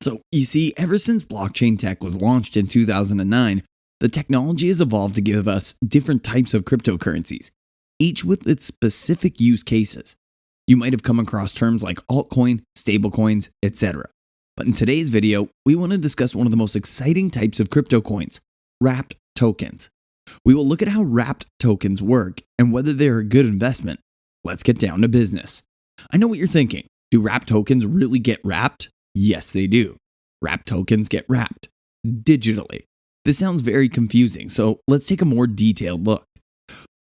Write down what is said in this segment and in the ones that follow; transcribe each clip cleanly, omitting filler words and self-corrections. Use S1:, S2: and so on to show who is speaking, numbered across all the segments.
S1: So, you see, ever since blockchain tech was launched in 2009, the technology has evolved to give us different types of cryptocurrencies, each with its specific use cases. You might have come across terms like altcoin, stablecoins, etc. But in today's video, we want to discuss one of the most exciting types of crypto coins, wrapped tokens. We will look at how wrapped tokens work and whether they are a good investment. Let's get down to business. I know what you're thinking. Do wrapped tokens really get wrapped? Yes, they do. Wrapped tokens get wrapped digitally. This sounds very confusing, so let's take a more detailed look.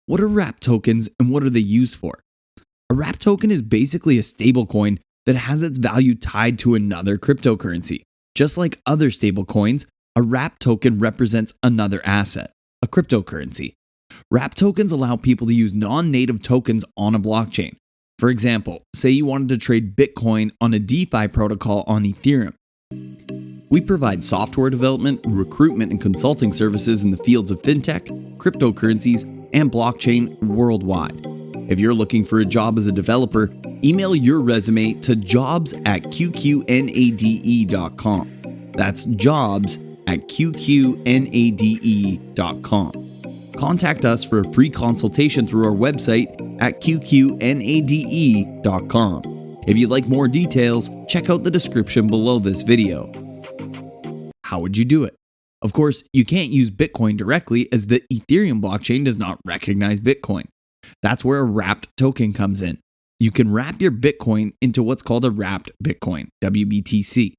S1: What are wrapped tokens and what are they used for? A wrapped token is basically a stablecoin that has its value tied to another cryptocurrency. Just like other stablecoins, a wrapped token represents another asset, a cryptocurrency. Wrapped tokens allow people to use non-native tokens on a blockchain. For example, say you wanted to trade Bitcoin on a DeFi protocol on Ethereum. We provide software development, recruitment, and consulting services in the fields of fintech, cryptocurrencies, and blockchain worldwide. If you're looking for a job as a developer, email your resume to jobs@qqNade.com. That's jobs@qqNade.com. Contact us for a free consultation through our website at qqNade.com. If you'd like more details, check out the description below this video. How would you do it? Of course, you can't use Bitcoin directly as the Ethereum blockchain does not recognize Bitcoin. That's where a wrapped token comes in. You can wrap your Bitcoin into what's called a wrapped Bitcoin, WBTC,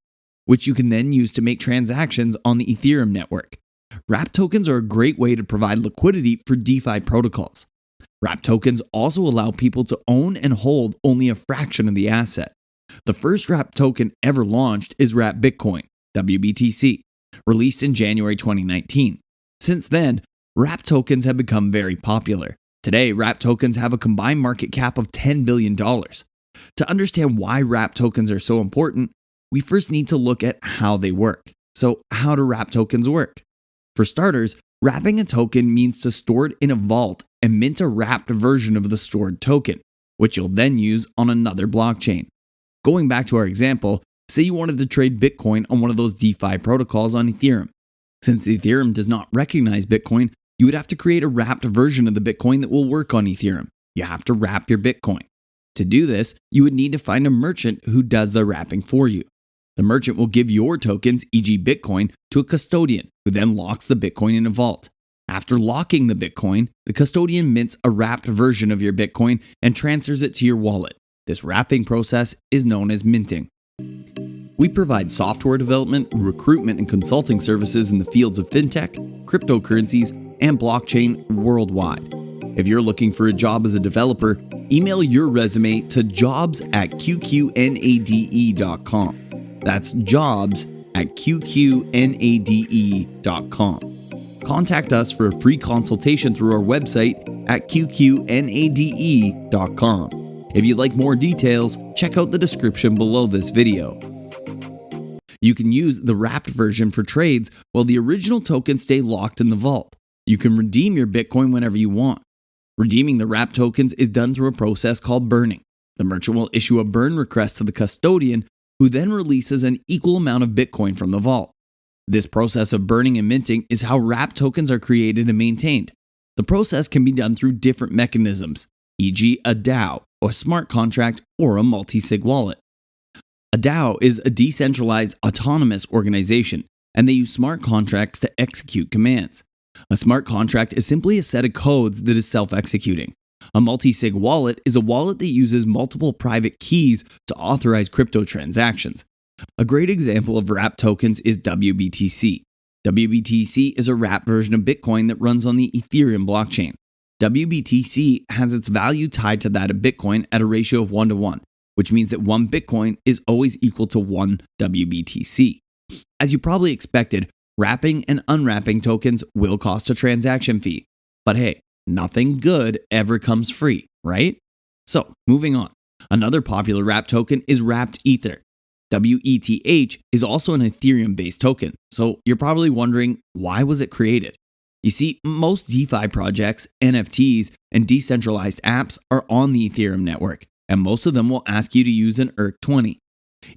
S1: which you can then use to make transactions on the Ethereum network. Wrapped tokens are a great way to provide liquidity for DeFi protocols. Wrapped tokens also allow people to own and hold only a fraction of the asset. The first wrapped token ever launched is Wrapped Bitcoin, WBTC, released in January 2019. Since then, wrapped tokens have become very popular. Today, wrapped tokens have a combined market cap of $10 billion. To understand why wrapped tokens are so important, we first need to look at how they work. So, how do wrapped tokens work? For starters, wrapping a token means to store it in a vault and mint a wrapped version of the stored token, which you'll then use on another blockchain. Going back to our example, say you wanted to trade Bitcoin on one of those DeFi protocols on Ethereum. Since Ethereum does not recognize Bitcoin, you would have to create a wrapped version of the Bitcoin that will work on Ethereum. You have to wrap your Bitcoin. To do this, you would need to find a merchant who does the wrapping for you. The merchant will give your tokens, e.g. Bitcoin, to a custodian who then locks the Bitcoin in a vault. After locking the Bitcoin, the custodian mints a wrapped version of your Bitcoin and transfers it to your wallet. This wrapping process is known as minting. We provide software development, recruitment, and consulting services in the fields of fintech, cryptocurrencies, and blockchain worldwide. If you're looking for a job as a developer, email your resume to jobs@qqNade.com. That's jobs@qqNade.com. Contact us for a free consultation through our website at qqNade.com. If you'd like more details, check out the description below this video. You can use the wrapped version for trades while the original tokens stay locked in the vault. You can redeem your Bitcoin whenever you want. Redeeming the wrapped tokens is done through a process called burning. The merchant will issue a burn request to the custodian, who then releases an equal amount of Bitcoin from the vault. This process of burning and minting is how wrapped tokens are created and maintained. The process can be done through different mechanisms, e.g. a DAO, a smart contract, or a multi-sig wallet. A DAO is a decentralized autonomous organization, and they use smart contracts to execute commands. A smart contract is simply a set of codes that is self-executing. A multi-sig wallet is a wallet that uses multiple private keys to authorize crypto transactions. A great example of wrapped tokens is WBTC. WBTC is a wrapped version of Bitcoin that runs on the Ethereum blockchain. WBTC has its value tied to that of Bitcoin at a ratio of 1:1, which means that 1 Bitcoin is always equal to 1 WBTC. As you probably expected, wrapping and unwrapping tokens will cost a transaction fee. But hey, nothing good ever comes free, right? So, moving on. Another popular wrapped token is Wrapped Ether. WETH is also an Ethereum-based token, so you're probably wondering, why was it created? You see, most DeFi projects, NFTs, and decentralized apps are on the Ethereum network, and most of them will ask you to use an ERC20.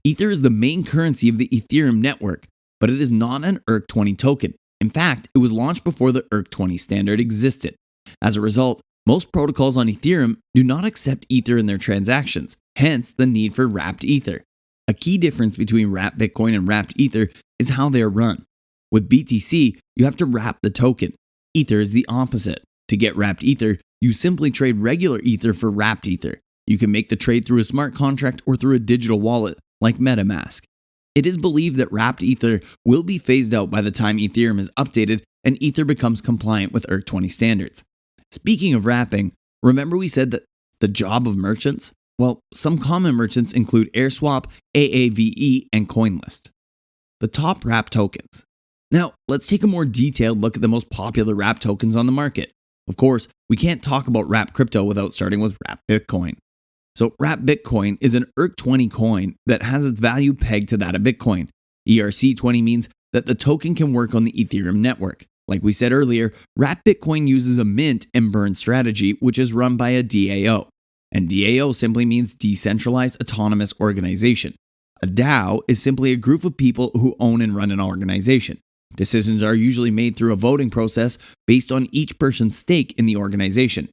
S1: Ether is the main currency of the Ethereum network, but it is not an ERC20 token. In fact, it was launched before the ERC20 standard existed. As a result, most protocols on Ethereum do not accept Ether in their transactions, hence the need for wrapped Ether. A key difference between wrapped Bitcoin and wrapped Ether is how they are run. With BTC, you have to wrap the token. Ether is the opposite. To get wrapped Ether, you simply trade regular Ether for wrapped Ether. You can make the trade through a smart contract or through a digital wallet like MetaMask. It is believed that wrapped Ether will be phased out by the time Ethereum is updated and Ether becomes compliant with ERC20 standards. Speaking of wrapping, remember we said that the job of merchants? Well, some common merchants include AirSwap, AAVE, and CoinList. The top wrapped tokens. Now, let's take a more detailed look at the most popular wrapped tokens on the market. Of course, we can't talk about wrapped crypto without starting with wrapped Bitcoin. So wrapped Bitcoin is an ERC20 coin that has its value pegged to that of Bitcoin. ERC20 means that the token can work on the Ethereum network. Like we said earlier, wrapped Bitcoin uses a mint and burn strategy, which is run by a DAO. And DAO simply means Decentralized Autonomous Organization. A DAO is simply a group of people who own and run an organization. Decisions are usually made through a voting process based on each person's stake in the organization.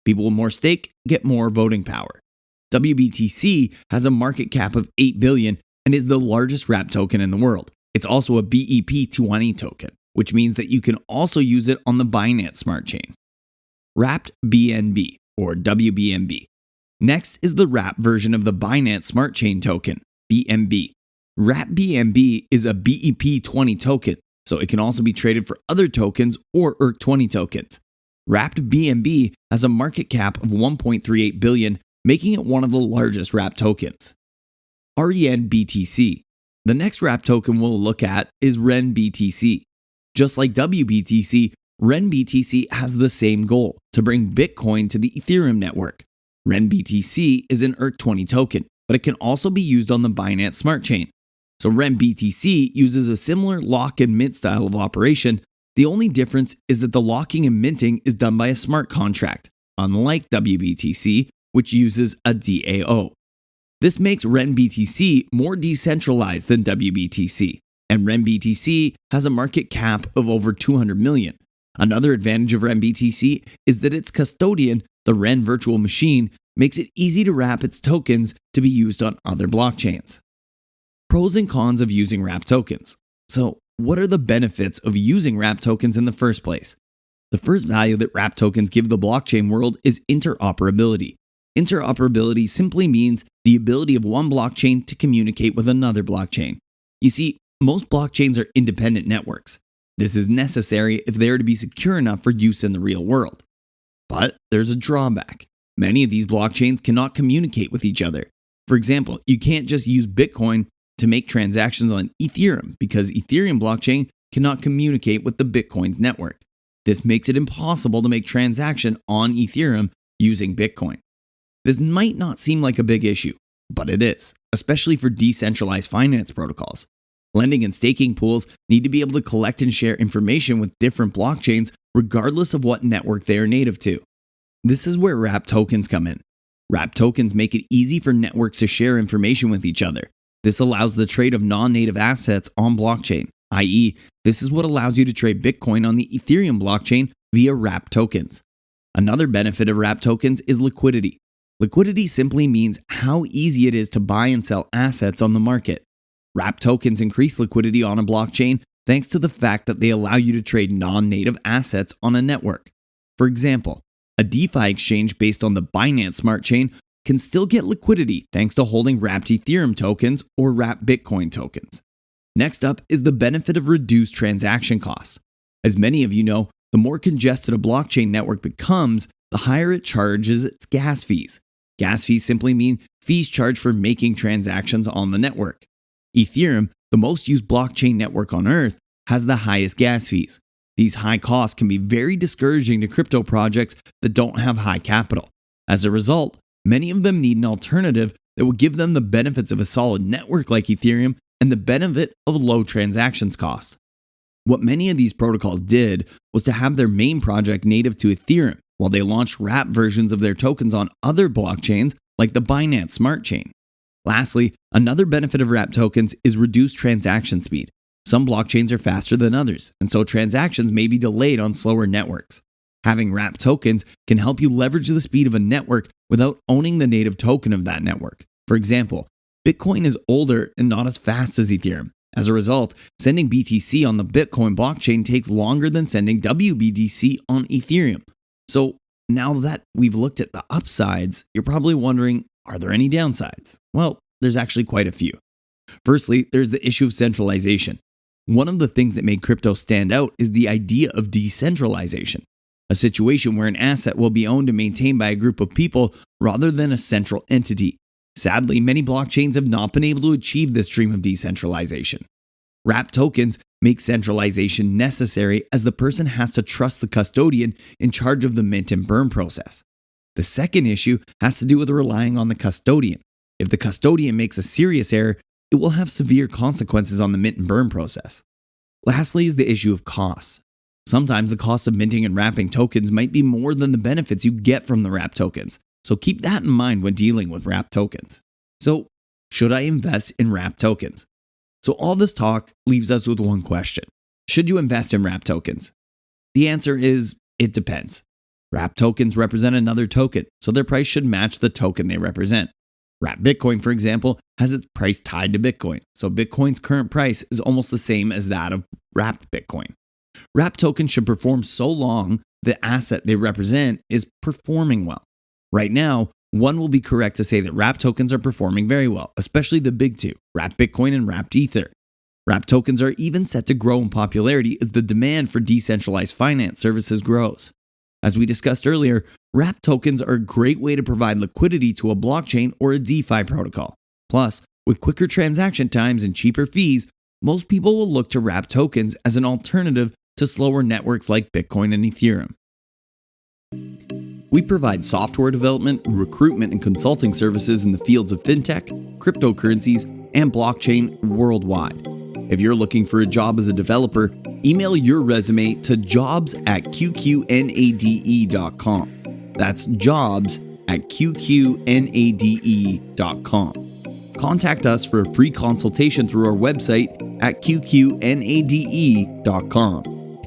S1: People with more stake get more voting power. WBTC has a market cap of $8 billion and is the largest wrapped token in the world. It's also a BEP218 token, which means that you can also use it on the Binance Smart Chain. Wrapped BNB, or WBNB. Next is the wrapped version of the Binance Smart Chain token, BNB. Wrapped BNB is a BEP20 token, so it can also be traded for other tokens or ERC20 tokens. Wrapped BNB has a market cap of $1.38 billion, making it one of the largest wrapped tokens. RENBTC. The next wrapped token we'll look at is RENBTC. Just like WBTC, RENBTC has the same goal, to bring Bitcoin to the Ethereum network. RENBTC is an ERC20 token, but it can also be used on the Binance Smart Chain. So RENBTC uses a similar lock and mint style of operation. The only difference is that the locking and minting is done by a smart contract, unlike WBTC, which uses a DAO. This makes RENBTC more decentralized than WBTC, and RENBTC has a market cap of over 200 million. Another advantage of RENBTC is that its custodian, the REN virtual machine, makes it easy to wrap its tokens to be used on other blockchains. Pros and cons of using wrapped tokens. So, what are the benefits of using wrapped tokens in the first place? The first value that wrapped tokens give the blockchain world is interoperability. Interoperability simply means the ability of one blockchain to communicate with another blockchain. You see, most blockchains are independent networks. This is necessary if they are to be secure enough for use in the real world. But there's a drawback. Many of these blockchains cannot communicate with each other. For example, you can't just use Bitcoin to make transactions on Ethereum because Ethereum blockchain cannot communicate with the Bitcoin's network. This makes it impossible to make transaction on Ethereum using Bitcoin. This might not seem like a big issue, but it is, especially for decentralized finance protocols. Lending and staking pools need to be able to collect and share information with different blockchains regardless of what network they are native to. This is where wrapped tokens come in. Wrapped tokens make it easy for networks to share information with each other. This allows the trade of non-native assets on blockchain, i.e., this is what allows you to trade Bitcoin on the Ethereum blockchain via wrapped tokens. Another benefit of wrapped tokens is liquidity. Liquidity simply means how easy it is to buy and sell assets on the market. Wrapped tokens increase liquidity on a blockchain thanks to the fact that they allow you to trade non-native assets on a network. For example, a DeFi exchange based on the Binance Smart Chain can still get liquidity thanks to holding wrapped Ethereum tokens or wrapped Bitcoin tokens. Next up is the benefit of reduced transaction costs. As many of you know, the more congested a blockchain network becomes, the higher it charges its gas fees. Gas fees simply mean fees charged for making transactions on the network. Ethereum, the most used blockchain network on Earth, has the highest gas fees. These high costs can be very discouraging to crypto projects that don't have high capital. As a result, many of them need an alternative that will give them the benefits of a solid network like Ethereum and the benefit of low transactions cost. What many of these protocols did was to have their main project native to Ethereum, while they launched wrapped versions of their tokens on other blockchains like the Binance Smart Chain. Lastly, another benefit of wrapped tokens is reduced transaction speed. Some blockchains are faster than others, and so transactions may be delayed on slower networks. Having wrapped tokens can help you leverage the speed of a network without owning the native token of that network. For example, Bitcoin is older and not as fast as Ethereum. As a result, sending BTC on the Bitcoin blockchain takes longer than sending WBTC on Ethereum. So now that we've looked at the upsides, you're probably wondering, are there any downsides? Well, there's actually quite a few. Firstly, there's the issue of centralization. One of the things that made crypto stand out is the idea of decentralization, a situation where an asset will be owned and maintained by a group of people rather than a central entity. Sadly, many blockchains have not been able to achieve this dream of decentralization. Wrapped tokens make centralization necessary as the person has to trust the custodian in charge of the mint and burn process. The second issue has to do with relying on the custodian. If the custodian makes a serious error, it will have severe consequences on the mint and burn process. Lastly is the issue of costs. Sometimes the cost of minting and wrapping tokens might be more than the benefits you get from the wrapped tokens, so keep that in mind when dealing with wrapped tokens. So, should I invest in wrapped tokens? So all this talk leaves us with one question. Should you invest in wrapped tokens? The answer is, it depends. Wrapped tokens represent another token, so their price should match the token they represent. Wrapped Bitcoin, for example, has its price tied to Bitcoin, so Bitcoin's current price is almost the same as that of wrapped Bitcoin. Wrapped tokens should perform so long the asset they represent is performing well. Right now, one will be correct to say that wrapped tokens are performing very well, especially the big two, wrapped Bitcoin and wrapped Ether. Wrapped tokens are even set to grow in popularity as the demand for decentralized finance services grows. As we discussed earlier, wrapped tokens are a great way to provide liquidity to a blockchain or a DeFi protocol. Plus, with quicker transaction times and cheaper fees, most people will look to wrapped tokens as an alternative to slower networks like Bitcoin and Ethereum. We provide software development, recruitment, and consulting services in the fields of fintech, cryptocurrencies, and blockchain worldwide. If you're looking for a job as a developer, email your resume to jobs@qqNade.com. That's jobs@qqNade.com. Contact us for a free consultation through our website at qqNade.com.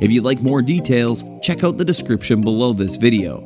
S1: If you'd like more details, check out the description below this video.